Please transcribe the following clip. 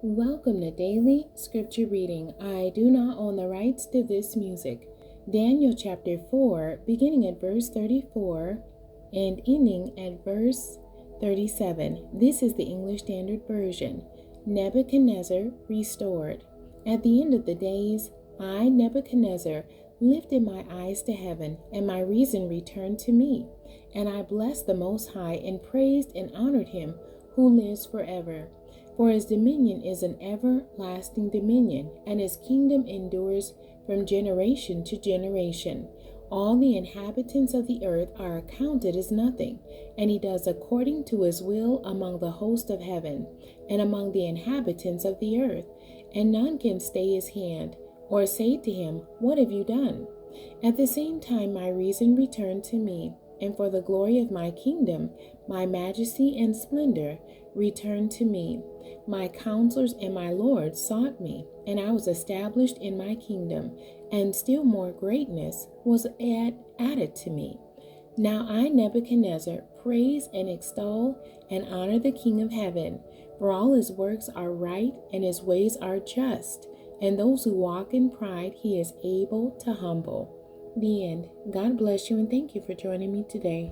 Welcome to Daily Scripture Reading. I do not own the rights to this music. Daniel chapter 4, beginning at verse 34 and ending at verse 37. This is the English Standard Version. Nebuchadnezzar restored. At the end of the days, I, Nebuchadnezzar, lifted my eyes to heaven, and my reason returned to me. And I blessed the Most High, and praised and honored him who lives forever. For his dominion is an everlasting dominion, and his kingdom endures from generation to generation. All the inhabitants of the earth are accounted as nothing, and he does according to his will among the host of heaven, and among the inhabitants of the earth. And none can stay his hand, or say to him, "What have you done?" At the same time my reason returned to me, and for the glory of my kingdom, my majesty and splendor returned to me. My counselors and my lords sought me, and I was established in my kingdom, and still more greatness was added to me. Now I, Nebuchadnezzar, praise and extol and honor the King of heaven, for all his works are right and his ways are just, and those who walk in pride he is able to humble. The end. God bless you, and thank you for joining me today.